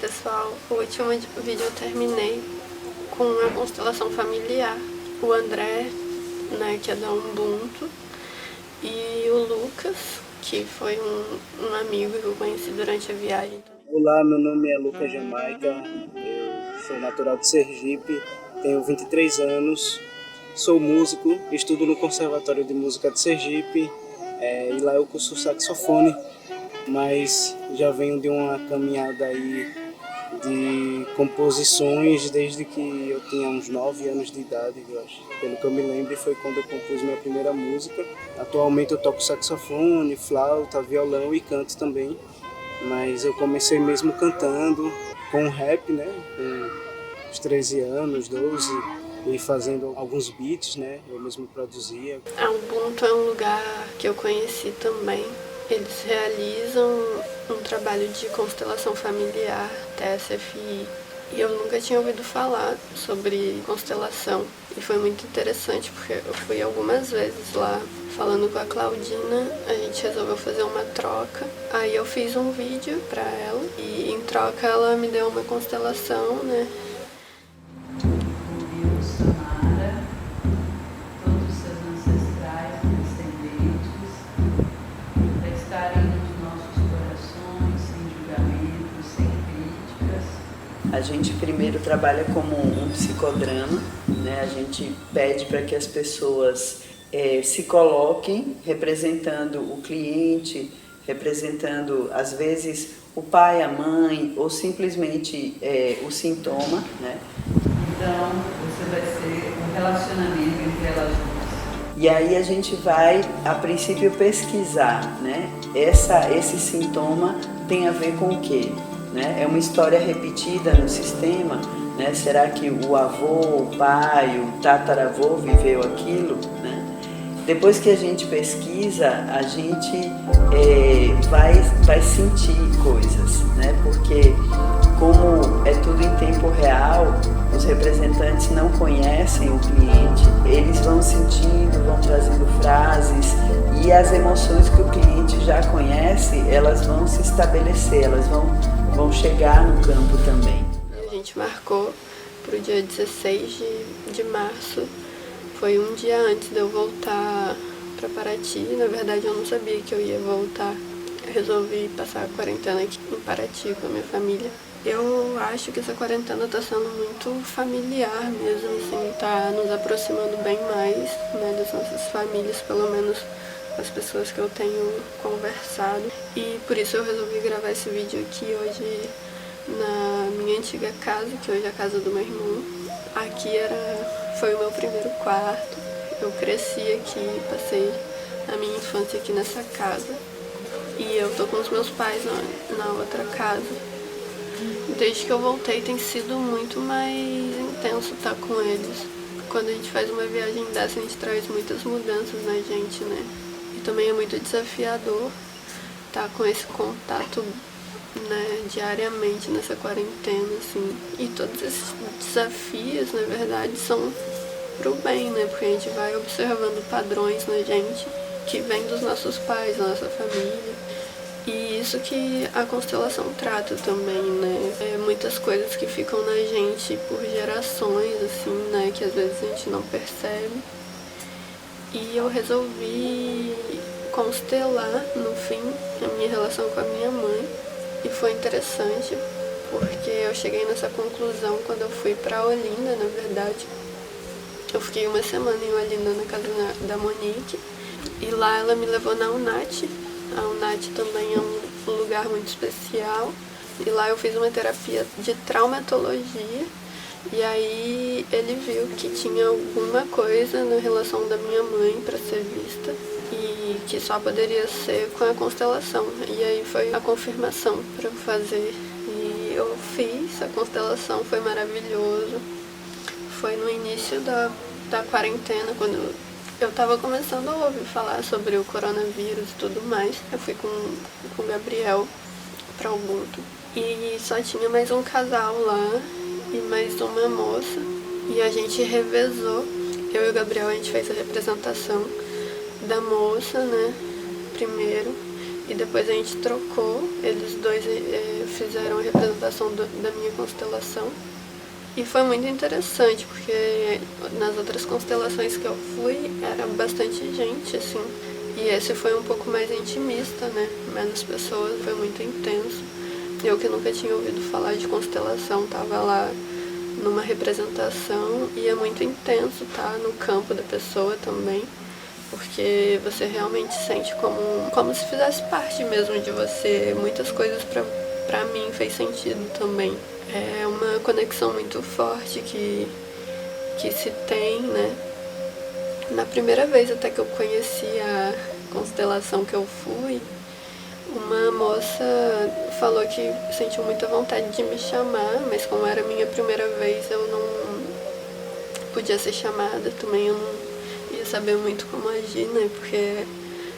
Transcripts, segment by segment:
pessoal, o último vídeo eu terminei com a constelação familiar. O André, né, que é da Ubuntu, e o Lucas, que foi um amigo que eu conheci durante a viagem. Olá, meu nome é Lucas Jamaica, eu sou natural de Sergipe, tenho 23 anos, sou músico, estudo no Conservatório de Música de Sergipe, e lá eu curso saxofone, mas já venho de uma caminhada aí de composições desde que eu tinha uns 9 anos de idade, eu acho. Pelo que eu me lembro, foi quando eu compus minha primeira música. Atualmente eu toco saxofone, flauta, violão e canto também. Mas eu comecei mesmo cantando com rap, né? Com uns 13 anos, 12, e fazendo alguns beats, né? Eu mesmo produzia. A Ubuntu é um lugar que eu conheci também. Eles realizam um trabalho de constelação familiar, TSFI, e eu nunca tinha ouvido falar sobre constelação. E foi muito interessante porque eu fui algumas vezes lá falando com a Claudina, a gente resolveu fazer uma troca. Aí eu fiz um vídeo pra ela e em troca ela me deu uma constelação, né? A gente primeiro trabalha como um psicodrama, né? A gente pede para que as pessoas se coloquem representando o cliente, representando às vezes o pai, a mãe ou simplesmente o sintoma, né? Então você vai ser um relacionamento entre elas duas. E aí a gente vai, a princípio, pesquisar, né? Esse sintoma tem a ver com o quê? Né? É uma história repetida no sistema, né? Será que o avô, o pai, o tataravô viveu aquilo? Né? Depois que a gente pesquisa, a gente vai sentir coisas, né? Porque como é tudo em tempo real, os representantes não conhecem o cliente, eles vão sentindo, vão trazendo frases e as emoções que o cliente já conhece, elas vão se estabelecer, elas vão chegar no campo também. A gente marcou para o dia 16 de março, foi um dia antes de eu voltar para Paraty. Na verdade eu não sabia que eu ia voltar, eu resolvi passar a quarentena aqui em Paraty com a minha família. Eu acho que essa quarentena está sendo muito familiar mesmo, assim, tá nos aproximando bem mais, né, das nossas famílias, pelo menos as pessoas que eu tenho conversado. E por isso eu resolvi gravar esse vídeo aqui hoje na minha antiga casa, que hoje é a casa do meu irmão. Aqui foi o meu primeiro quarto, eu cresci aqui, passei a minha infância aqui nessa casa. E eu tô com os meus pais na outra casa. Desde que eu voltei tem sido muito mais intenso estar com eles. Quando a gente faz uma viagem dessa, a gente traz muitas mudanças na gente, né? E também é muito desafiador estar com esse contato, né, diariamente nessa quarentena, assim. E todos esses desafios, na verdade, são pro bem, né? Porque a gente vai observando padrões na gente que vem dos nossos pais, da nossa família. E isso que a constelação trata também, né? Muitas coisas que ficam na gente por gerações, assim, né? Que às vezes a gente não percebe. E eu resolvi constelar, no fim, a minha relação com a minha mãe. E foi interessante, porque eu cheguei nessa conclusão quando eu fui pra Olinda, na verdade. Eu fiquei uma semana em Olinda, na casa da Monique. E lá ela me levou na UNAT. A UNAT também é um lugar muito especial. E lá eu fiz uma terapia de traumatologia. E aí ele viu que tinha alguma coisa na relação da minha mãe para ser vista. E que só poderia ser com a constelação. E aí foi a confirmação para eu fazer. E eu fiz a constelação, foi maravilhoso. Foi no início da quarentena, quando eu tava começando a ouvir falar sobre o coronavírus e tudo mais. Eu fui com o Gabriel pra Ubuntu. E só tinha mais um casal lá e mais uma moça. E a gente revezou. Eu e o Gabriel, a gente fez a representação da moça, né, primeiro. e depois a gente trocou. Eles dois fizeram a representação da minha constelação. E foi muito interessante, porque nas outras constelações que eu fui, era bastante gente, assim. E esse foi um pouco mais intimista, né? Menos pessoas, foi muito intenso. Eu que nunca tinha ouvido falar de constelação, tava lá numa representação e é muito intenso, tá? No campo da pessoa também, porque você realmente sente como se fizesse parte mesmo de você. Muitas coisas pra mim fez sentido também. É uma conexão muito forte que se tem, né? Na primeira vez até que eu conheci a constelação que eu fui, uma moça falou que sentiu muita vontade de me chamar, mas como era a minha primeira vez, eu não podia ser chamada também, eu não ia saber muito como agir, né? Porque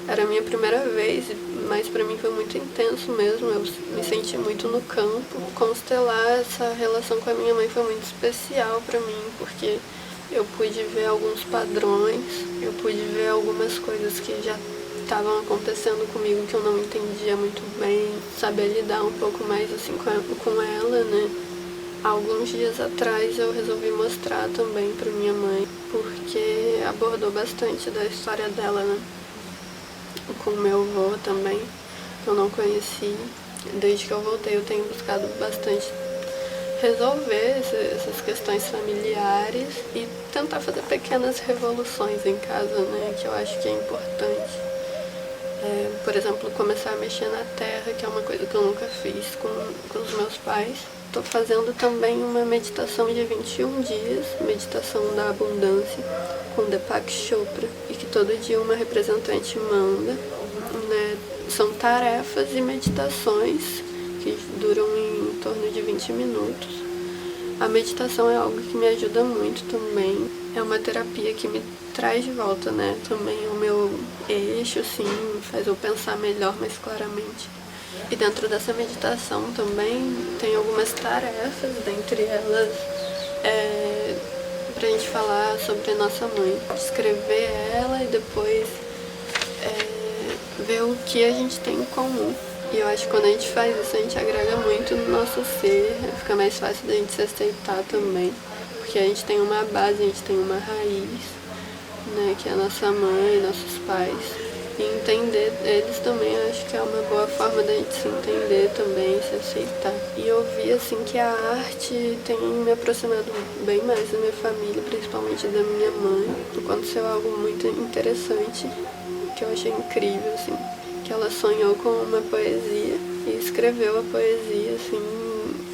era a minha primeira vez, mas pra mim foi muito intenso mesmo, eu me senti muito no campo. Constelar essa relação com a minha mãe foi muito especial pra mim, porque eu pude ver alguns padrões, eu pude ver algumas coisas que já estavam acontecendo comigo que eu não entendia muito bem, saber lidar um pouco mais assim com ela, né? Alguns dias atrás eu resolvi mostrar também pra minha mãe, porque abordou bastante da história dela, né? Com meu avô também, que eu não conheci. Desde que eu voltei eu tenho buscado bastante resolver essas questões familiares e tentar fazer pequenas revoluções em casa, né? Que eu acho que é importante. Por exemplo, começar a mexer na terra, que é uma coisa que eu nunca fiz com os meus pais. Estou fazendo também uma meditação de 21 dias, meditação da abundância, com Deepak Chopra, e que todo dia uma representante manda, né? São tarefas e meditações que duram em torno de 20 minutos. A meditação é algo que me ajuda muito também. É uma terapia que me traz de volta, né? Também o meu eixo, assim, faz eu pensar melhor, mais claramente. E dentro dessa meditação também tem algumas tarefas, dentre elas pra gente falar sobre a nossa mãe. Descrever ela e depois ver o que a gente tem em comum. E eu acho que quando a gente faz isso, a gente agrega muito no nosso ser, fica mais fácil da gente se aceitar também, porque a gente tem uma base, a gente tem uma raiz, né, que é a nossa mãe, nossos pais. E entender eles também, eu acho que é uma boa forma da gente se entender também, se aceitar. E eu vi, assim, que a arte tem me aproximado bem mais da minha família, principalmente da minha mãe. Aconteceu algo muito interessante, que eu achei incrível, assim, que ela sonhou com uma poesia e escreveu a poesia, assim,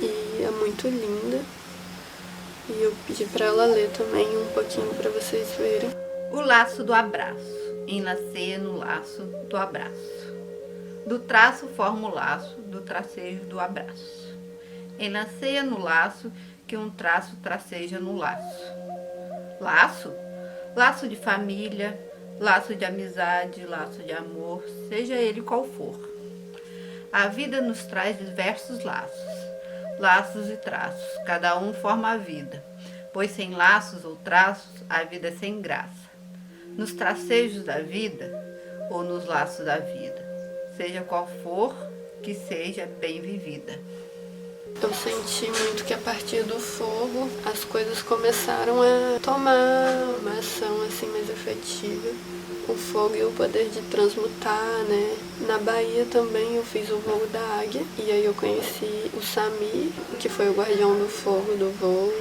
e é muito linda. E eu pedi pra ela ler também um pouquinho pra vocês verem. O laço do abraço. Enlaceia no laço do abraço. Do traço forma o laço, do tracejo do abraço. Enlaceia no laço, que um traço traceja no laço. Laço? Laço de família, laço de amizade, laço de amor, seja ele qual for. A vida nos traz diversos laços, laços e traços, cada um forma a vida, pois sem laços ou traços a vida é sem graça. Nos tracejos da vida ou nos laços da vida, seja qual for, que seja bem vivida. Eu senti muito que a partir do fogo as coisas começaram a tomar uma ação assim mais efetiva. O fogo e o poder de transmutar, né? Na Bahia também eu fiz o voo da águia e aí eu conheci o Sami, que foi o guardião do fogo do voo,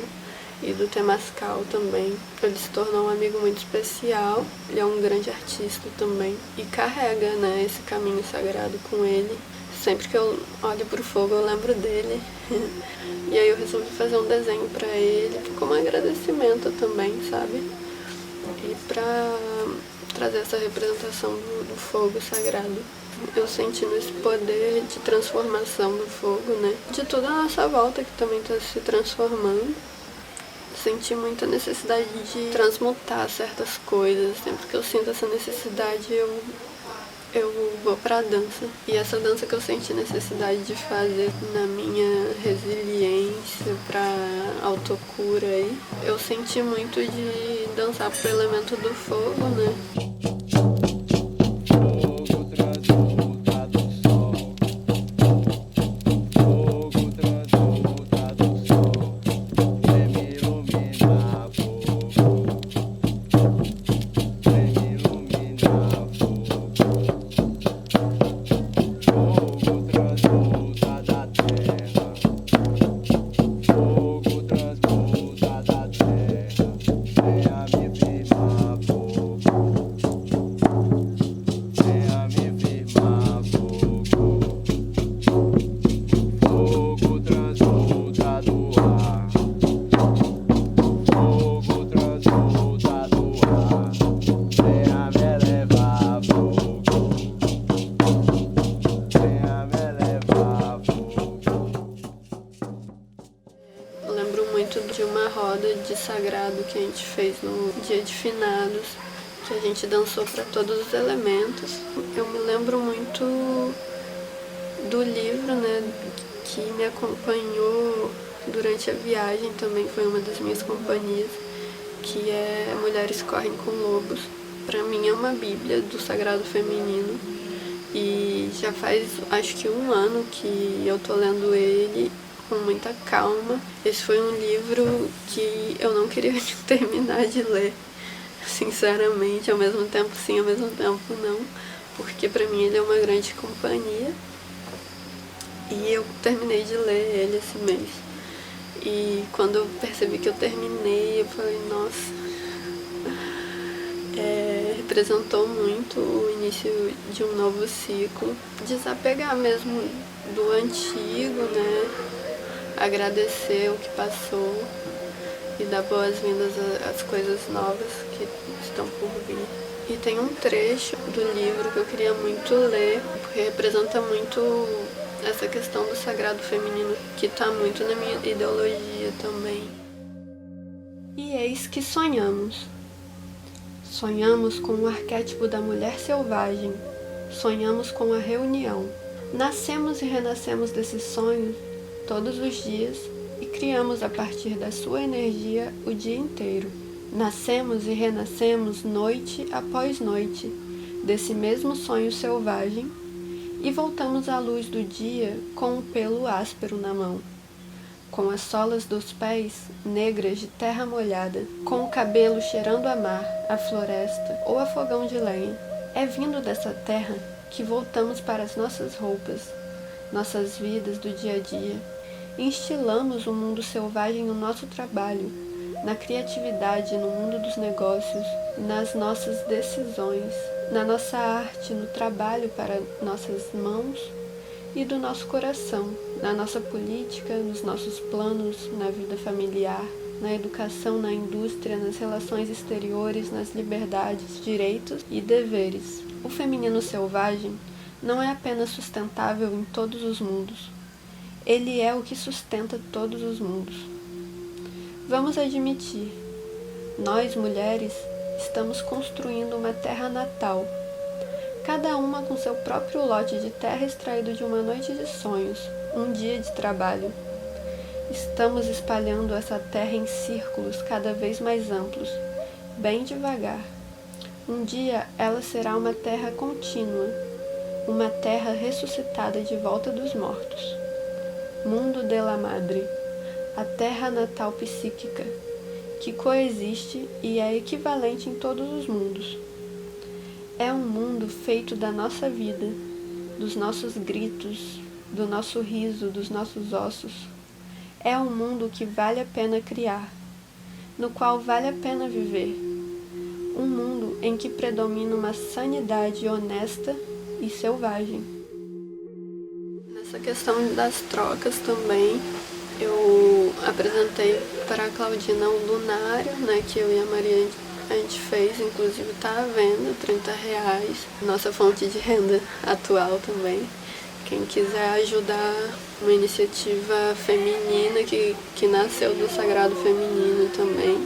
e do Temascal também. Ele se tornou um amigo muito especial, ele é um grande artista também e carrega, né, esse caminho sagrado com ele. Sempre que eu olho pro fogo eu lembro dele. E aí eu resolvi fazer um desenho pra ele, como um agradecimento também, sabe? E pra trazer essa representação do fogo sagrado. Eu sentindo esse poder de transformação do fogo, né? De toda a nossa volta que também tá se transformando. Senti muita necessidade de transmutar certas coisas. Sempre que eu sinto essa necessidade, eu vou pra dança. E essa dança que eu senti necessidade de fazer na minha resiliência pra autocura aí, eu senti muito de dançar pro elemento do fogo, né? de sagrado que a gente fez no dia de finados, que a gente dançou para todos os elementos. Eu me lembro muito do livro, né, que me acompanhou durante a viagem, também foi uma das minhas companhias, que é Mulheres Correm com Lobos. Para mim é uma bíblia do sagrado feminino e já faz acho que 1 ano que eu tô lendo ele com muita calma. Esse foi um livro que eu não queria terminar de ler, sinceramente, ao mesmo tempo sim, ao mesmo tempo não, porque para mim ele é uma grande companhia. E eu terminei de ler ele esse mês. E quando eu percebi que eu terminei, eu falei, nossa, representou muito o início de um novo ciclo. Desapegar mesmo do antigo, né? Agradecer o que passou e dar boas-vindas às coisas novas que estão por vir. E tem um trecho do livro que eu queria muito ler, porque representa muito essa questão do sagrado feminino, que está muito na minha ideologia também. E eis que sonhamos. Sonhamos com o arquétipo da mulher selvagem. Sonhamos com a reunião. Nascemos e renascemos desses sonhos todos os dias e criamos a partir da sua energia o dia inteiro. Nascemos e renascemos noite após noite desse mesmo sonho selvagem e voltamos à luz do dia com o pelo áspero na mão, com as solas dos pés negras de terra molhada, com o cabelo cheirando a mar, a floresta ou a fogão de lenha. É vindo dessa terra que voltamos para as nossas roupas, nossas vidas do dia a dia. Instilamos o mundo selvagem no nosso trabalho, na criatividade, no mundo dos negócios, nas nossas decisões, na nossa arte, no trabalho para nossas mãos e do nosso coração, na nossa política, nos nossos planos, na vida familiar, na educação, na indústria, nas relações exteriores, nas liberdades, direitos e deveres. O feminino selvagem não é apenas sustentável em todos os mundos. Ele é o que sustenta todos os mundos. Vamos admitir, nós mulheres estamos construindo uma terra natal, cada uma com seu próprio lote de terra extraído de uma noite de sonhos, um dia de trabalho. Estamos espalhando essa terra em círculos cada vez mais amplos, bem devagar. Um dia ela será uma terra contínua, uma terra ressuscitada de volta dos mortos. Mundo de la Madre, a terra natal psíquica, que coexiste e é equivalente em todos os mundos. É um mundo feito da nossa vida, dos nossos gritos, do nosso riso, dos nossos ossos. É um mundo que vale a pena criar, no qual vale a pena viver. Um mundo em que predomina uma sanidade honesta e selvagem. Nessa questão das trocas também, eu apresentei para a Claudina um lunário, né, que eu e a Maria a gente fez, inclusive está à venda, R$30, nossa fonte de renda atual também. Quem quiser ajudar uma iniciativa feminina que nasceu do sagrado feminino também.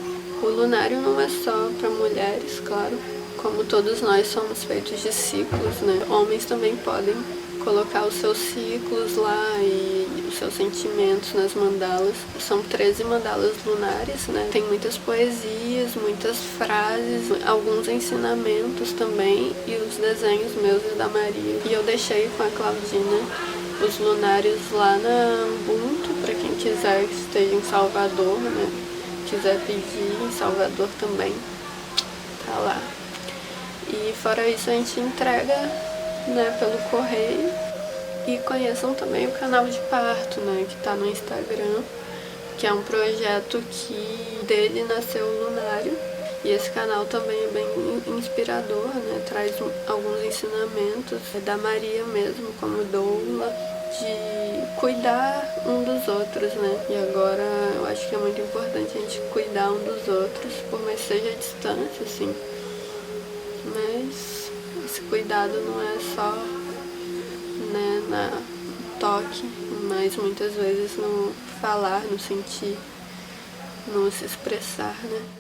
O lunário não é só para mulheres, claro, como todos nós somos feitos de ciclos, né? Homens também podem colocar os seus ciclos lá e os seus sentimentos nas mandalas. São 13 mandalas lunares, né? Tem muitas poesias, muitas frases, alguns ensinamentos também e os desenhos meus e da Maria. E eu deixei com a Claudina os lunários lá na Ubuntu, para quem quiser que esteja em Salvador, né? Quiser pedir em Salvador também, tá lá. E fora isso a gente entrega, né, pelo correio. E conheçam também o canal de parto, né, que tá no Instagram, que é um projeto que dele nasceu o lunário. E esse canal também é bem inspirador, né, traz alguns ensinamentos da Maria mesmo, como doula, de cuidar um dos outros, né. E agora eu acho que é muito importante a gente cuidar um dos outros, por mais que seja a distância, assim. Mas esse cuidado não é só, né, no toque, mas muitas vezes no falar, no sentir. no se expressar, né?